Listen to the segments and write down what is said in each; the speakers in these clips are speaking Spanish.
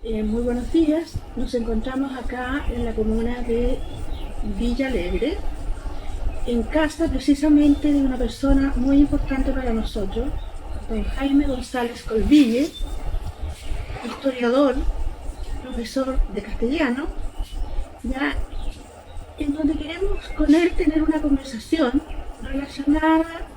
Muy buenos días, nos encontramos acá en la comuna de Villa Alegre, en casa precisamente de una persona muy importante para nosotros, don Jaime González Colville, historiador, profesor de castellano, ya, en donde queremos con él tener una conversación relacionada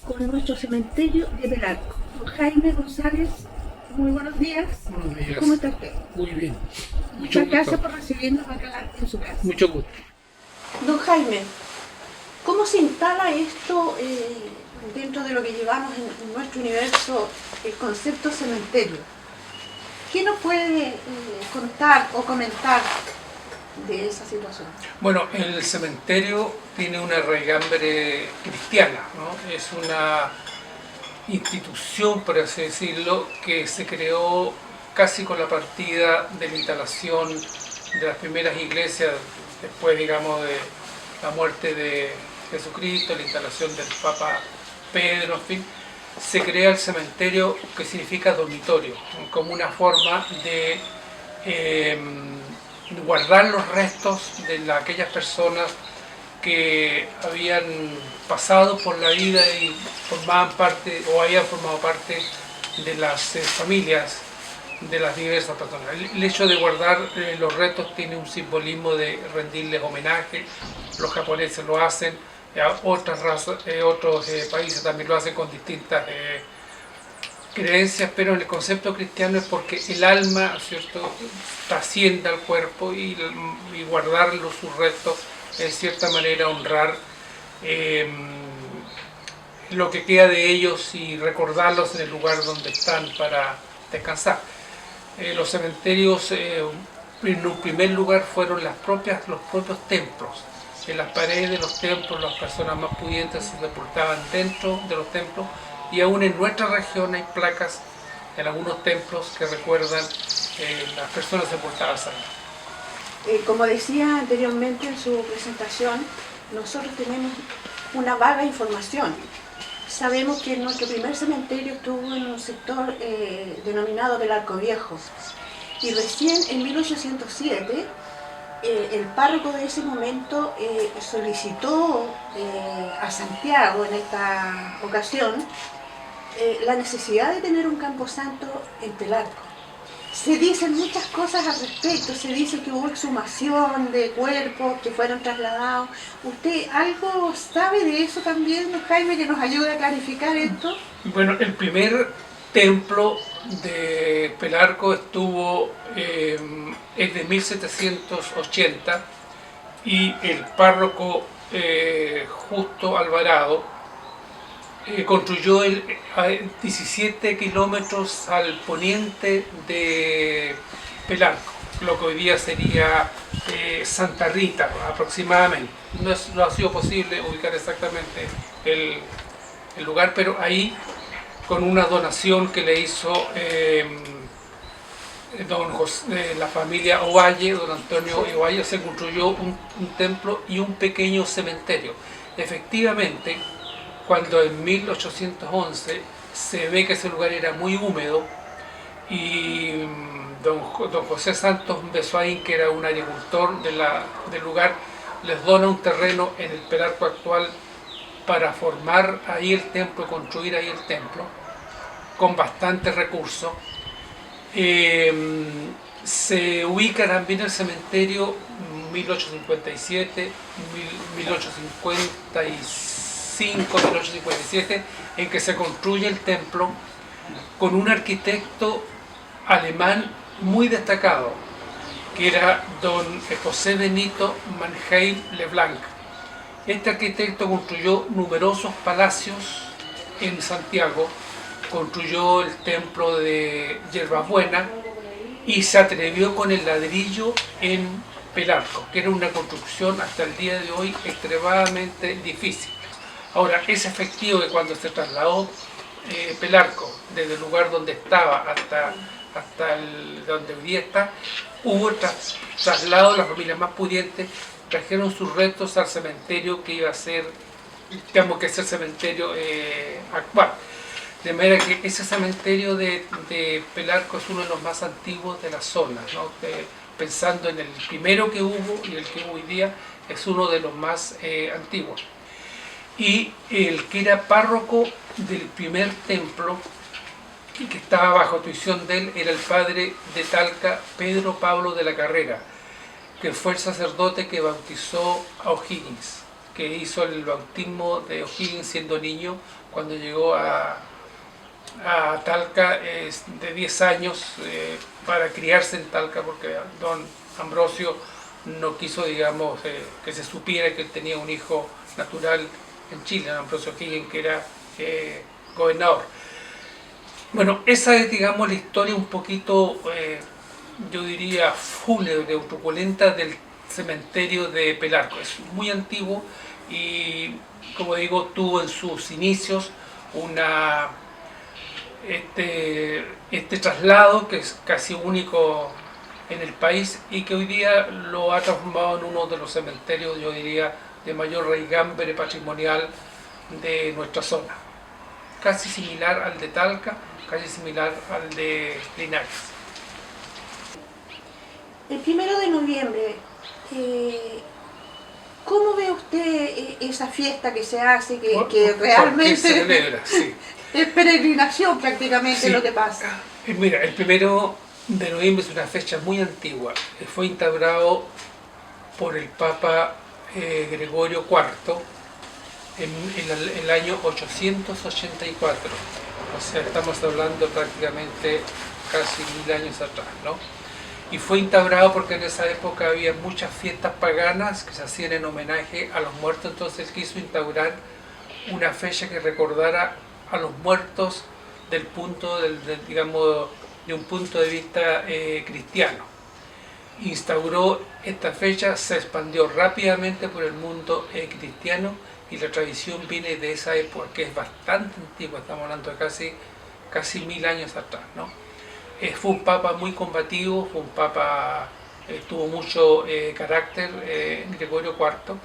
con nuestro cementerio de Pelarco. Don Jaime González, muy buenos días. Buenos días. ¿Cómo está usted? Muy bien. Muchas gracias por recibirnos acá en su casa. Mucho gusto. Don Jaime, ¿cómo se instala esto dentro de lo que llevamos en nuestro universo, el concepto cementerio? ¿Qué nos puede contar o comentar de esa situación? Bueno, el cementerio tiene una raigambre cristiana, ¿no? Es una institución, por así decirlo, que se creó casi con la partida de la instalación de las primeras iglesias, después, digamos, de la muerte de Jesucristo, la instalación del Papa Pedro, en fin. Se crea el cementerio, que significa dormitorio, como una forma de guardar los restos de aquellas personas que habían pasado por la vida y formaban parte o habían formado parte de las familias de las diversas personas. El hecho de guardar los restos tiene un simbolismo de rendirles homenaje. Los japoneses lo hacen, otras razas, otros países también lo hacen con distintas creencias, pero en el concepto cristiano es porque el alma, ¿cierto?, trasciende al cuerpo y guardarlo, sus restos, en cierta manera honrar lo que queda de ellos y recordarlos en el lugar donde están para descansar. Los cementerios, en un primer lugar, fueron los propios templos. En las paredes de los templos las personas más pudientes se sepultaban dentro de los templos, y aún en nuestra región hay placas en algunos templos que recuerdan las personas sepultadas ahí. Como decía anteriormente en su presentación, nosotros tenemos una vaga información. Sabemos que nuestro primer cementerio estuvo en un sector denominado Pelarco Viejo, y recién en 1807 el párroco de ese momento solicitó a Santiago en esta ocasión la necesidad de tener un camposanto en Pelarco. Se dicen muchas cosas al respecto, se dice que hubo exhumación de cuerpos que fueron trasladados. ¿Usted algo sabe de eso también, don Jaime, que nos ayude a clarificar esto? Bueno, el primer templo de Pelarco estuvo es de 1780, y el párroco Justo Alvarado construyó a 17 kilómetros al poniente de Pelarco, lo que hoy día sería Santa Rita aproximadamente. No ha sido posible ubicar exactamente el lugar, pero ahí, con una donación que le hizo la familia Ovalle, don Antonio Ovalle, se construyó un templo y un pequeño cementerio. Efectivamente, cuando en 1811 se ve que ese lugar era muy húmedo, y don José Santos Besoaín, que era un agricultor del lugar, les dona un terreno en el Pelarco actual para formar ahí el templo, construir ahí el templo, con bastantes recursos. Se ubica también el cementerio 1857, 1855, 1857, en que se construye el templo con un arquitecto alemán muy destacado, que era don José Benito Mannheim Leblanc. Este arquitecto construyó numerosos palacios en Santiago, construyó el templo de Yerbabuena y se atrevió con el ladrillo en Pelarco, que era una construcción hasta el día de hoy extremadamente difícil. Ahora, es efectivo que cuando se trasladó Pelarco desde el lugar donde estaba hasta donde hoy día está, hubo traslado de las familias más pudientes, trajeron sus restos al cementerio que iba a ser, digamos, que es el cementerio actual. De manera que ese cementerio de Pelarco es uno de los más antiguos de la zona, ¿no? Pensando en el primero que hubo y el que hubo hoy día, es uno de los más antiguos. Y el que era párroco del primer templo y que estaba bajo tuición de él era el padre de Talca, Pedro Pablo de la Carrera, que fue el sacerdote que bautizó a O'Higgins, que hizo el bautismo de O'Higgins siendo niño cuando llegó a Talca de 10 años para criarse en Talca, porque don Ambrosio no quiso, digamos, que se supiera que él tenía un hijo natural en Chile, Ambrosio O'Higgins, que era gobernador. Bueno, esa es, digamos, la historia un poquito, yo diría, fúnebre o truculenta del cementerio de Pelarco. Es muy antiguo y, como digo, tuvo en sus inicios este traslado que es casi único en el país y que hoy día lo ha transformado en uno de los cementerios, yo diría, de mayor raigambre patrimonial de nuestra zona. Casi similar al de Talca, casi similar al de Linares. El 1 de noviembre, ¿cómo ve usted esa fiesta que se hace, que realmente se celebra, sí. Es peregrinación prácticamente, Sí. Lo que pasa? Mira, el 1 de noviembre es una fecha muy antigua. Fue instaurado por el Papa Gregorio IV en el año 884. O sea, estamos hablando prácticamente casi 1000 años atrás, ¿no? Y fue instaurado porque en esa época había muchas fiestas paganas que se hacían en homenaje a los muertos, entonces quiso instaurar una fecha que recordara a los muertos digamos, de un punto de vista cristiano. Instauró esta fecha, se expandió rápidamente por el mundo cristiano y la tradición viene de esa época, que es bastante antigua, estamos hablando de casi 1000 años atrás, ¿no? Fue un papa muy combativo, fue un papa, tuvo mucho carácter, Gregorio IV,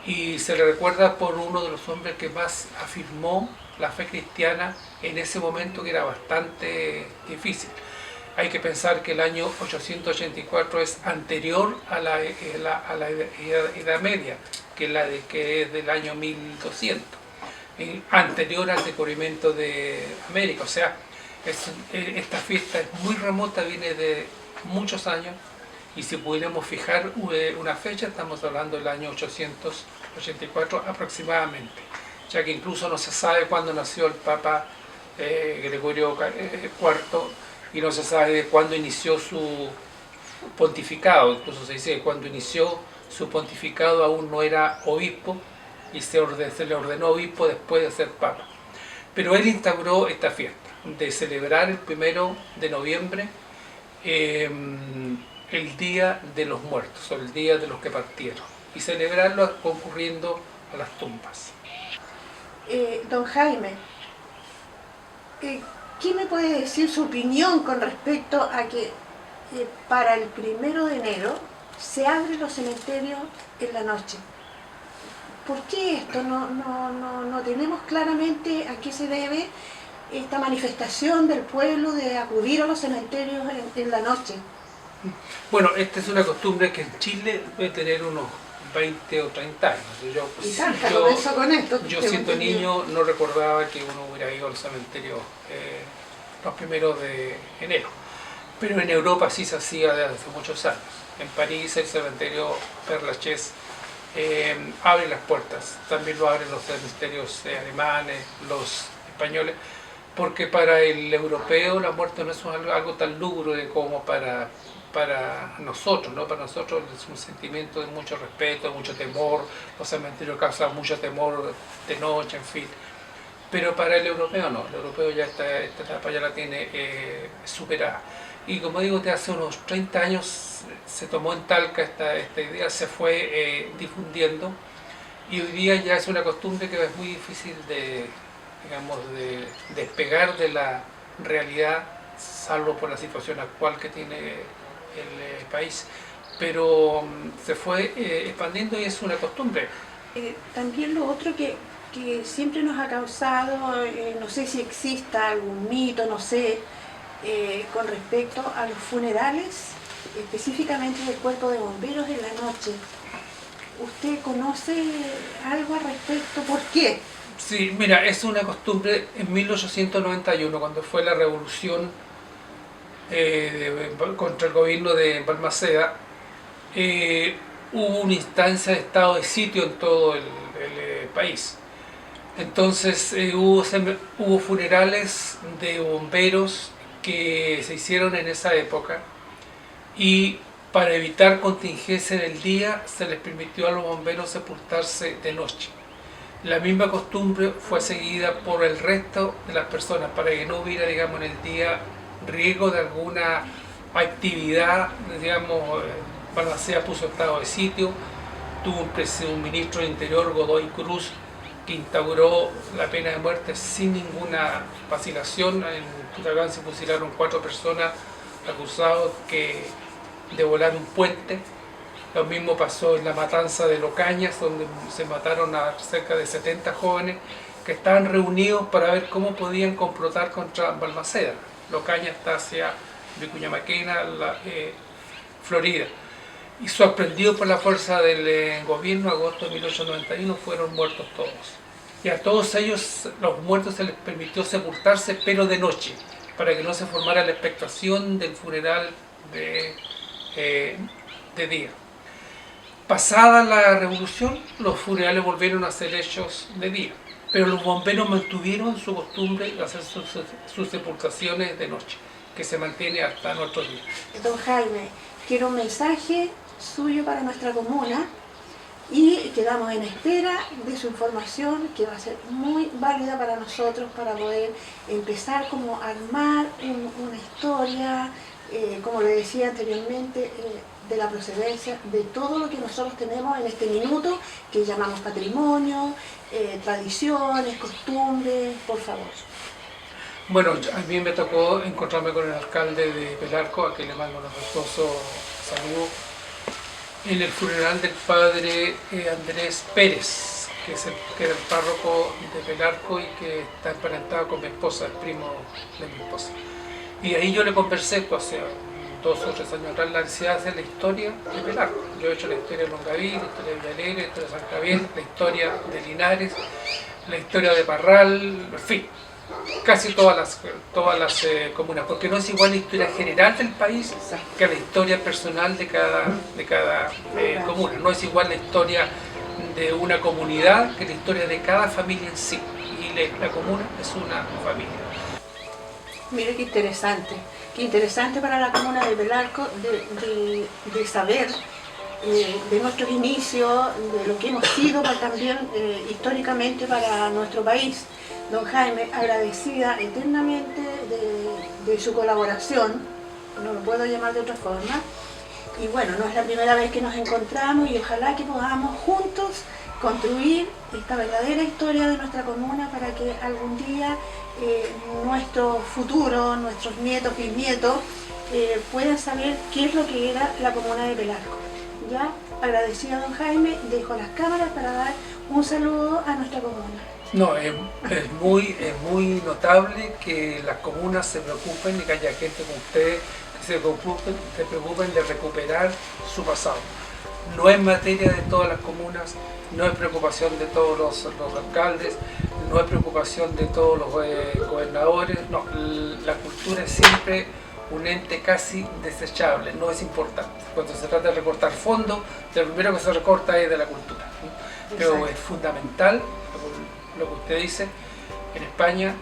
y se le recuerda por uno de los hombres que más afirmó la fe cristiana en ese momento, que era bastante difícil. Hay que pensar que el año 884 es anterior a la Edad Media, que es del año 1200, anterior al descubrimiento de América. O sea, esta fiesta es muy remota, viene de muchos años, y si pudiéramos fijar una fecha, estamos hablando del año 884 aproximadamente, ya que incluso no se sabe cuándo nació el Papa Gregorio IV y no se sabe cuándo inició su pontificado. Incluso se dice que cuando inició su pontificado aún no era obispo y se le ordenó obispo después de ser Papa. Pero él instauró esta fiesta de celebrar el 1 de noviembre el Día de los Muertos, o el Día de los que partieron, y celebrarlo concurriendo a las tumbas. Don Jaime, ¿qué me puede decir su opinión con respecto a que para el 1 de enero se abren los cementerios en la noche? ¿Por qué esto? No tenemos claramente a qué se debe esta manifestación del pueblo de acudir a los cementerios en la noche. Bueno, esta es una costumbre que en Chile debe tener unos 20 o 30 años. Yo siendo niño no recordaba que uno hubiera ido al cementerio los 1 de enero. Pero en Europa sí se hacía desde hace muchos años. En París el cementerio Père Lachaise abre las puertas. También lo abren los cementerios alemanes, los españoles, porque para el europeo la muerte no es algo tan lúgubre como para nosotros, ¿no? Para nosotros es un sentimiento de mucho respeto, de mucho temor. Los cementerios causan mucho temor de noche, en fin. Pero para el europeo no, el europeo ya esta etapa ya la tiene superada. Y como digo, de hace unos 30 años se tomó en Talca esta idea, se fue difundiendo, y hoy día ya es una costumbre que es muy difícil de despegar de la realidad, salvo por la situación actual que tiene el país, pero se fue expandiendo y es una costumbre. También lo otro que que siempre nos ha causado, no sé si exista algún mito, no sé, con respecto a los funerales, específicamente del cuerpo de bomberos en la noche. ¿Usted conoce algo al respecto? ¿Por qué? Sí, mira, es una costumbre en 1891, cuando fue la revolución contra el gobierno de Balmaceda, hubo una instancia de estado de sitio en todo el país. Entonces hubo funerales de bomberos que se hicieron en esa época, y para evitar contingencia en el día se les permitió a los bomberos sepultarse de noche. La misma costumbre fue seguida por el resto de las personas para que no hubiera, digamos, en el día riesgo de alguna actividad. Digamos, Balmaceda puso estado de sitio, tuvo un ministro de Interior, Godoy Cruz, que instauró la pena de muerte sin ninguna vacilación. En Tutagán se fusilaron 4 personas acusados de volar un puente. Lo mismo pasó en la matanza de Locañas, donde se mataron a cerca de 70 jóvenes que estaban reunidos para ver cómo podían complotar contra Balmaceda. Locañas está hacia Vicuña Maquena, Florida. Y sorprendidos por la fuerza del gobierno, agosto de 1891 fueron muertos todos. Y a todos ellos, los muertos, se les permitió sepultarse, pero de noche, para que no se formara la expectación del funeral de día. Pasada la revolución, los funerales volvieron a ser hechos de día, pero los bomberos mantuvieron su costumbre de hacer sus sepultaciones de noche, que se mantiene hasta nuestros días. Don Jaime, quiero un mensaje suyo para nuestra comuna y quedamos en espera de su información, que va a ser muy válida para nosotros para poder empezar como a armar una historia, como le decía anteriormente, de la procedencia de todo lo que nosotros tenemos en este minuto que llamamos patrimonio, tradiciones, costumbres, por favor. Bueno, a mí me tocó encontrarme con el alcalde de Pelarco, a quien le mando un afectuoso saludo, en el funeral del padre Andrés Pérez, que era el párroco de Pelarco y que está emparentado con mi esposa, el primo de mi esposa. Y ahí yo le conversé, pues, hace 2 o 3 años atrás, la necesidad de hacer la historia de Pelarco. Yo he hecho la historia de Longaví, la historia de Villalere, la historia de San Javier, la historia de Linares, la historia de Parral, en fin, casi todas las comunas, porque no es igual la historia general del país que la historia personal de cada comuna. No es igual la historia de una comunidad que la historia de cada familia en sí, y la comuna es una familia. Mire qué interesante para la comuna de Pelarco de saber de nuestros inicios, de lo que hemos sido también históricamente para nuestro país. Don Jaime, agradecida eternamente de su colaboración, no lo puedo llamar de otra forma, y bueno, no es la primera vez que nos encontramos y ojalá que podamos juntos construir esta verdadera historia de nuestra comuna para que algún día nuestro futuro, nuestros nietos y bisnietos puedan saber qué es lo que era la comuna de Pelarco. Ya, agradecida don Jaime, dejo las cámaras para dar un saludo a nuestra comuna. No, es muy notable que las comunas se preocupen y que haya gente como ustedes que se preocupen de recuperar su pasado. No es materia de todas las comunas, no es preocupación de todos los alcaldes, no es preocupación de todos los gobernadores. No, la cultura es siempre un ente casi desechable, no es importante. Cuando se trata de recortar fondos, lo primero que se recorta es de la cultura. Pero es fundamental, lo que usted dice, en España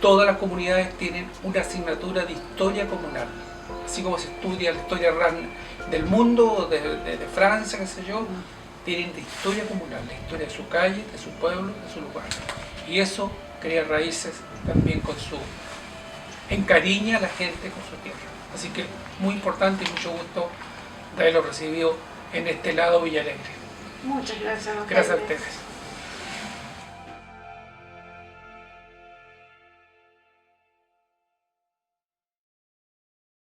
todas las comunidades tienen una asignatura de historia comunal. Así como se estudia la historia del mundo, de Francia, qué sé yo, tienen de historia comunal, la historia de su calle, de su pueblo, de su lugar. Y eso crea raíces también encariña a la gente con su tierra. Así que muy importante y mucho gusto de haberlo recibido en este lado Villalegre. Muchas gracias. Gracias a ustedes.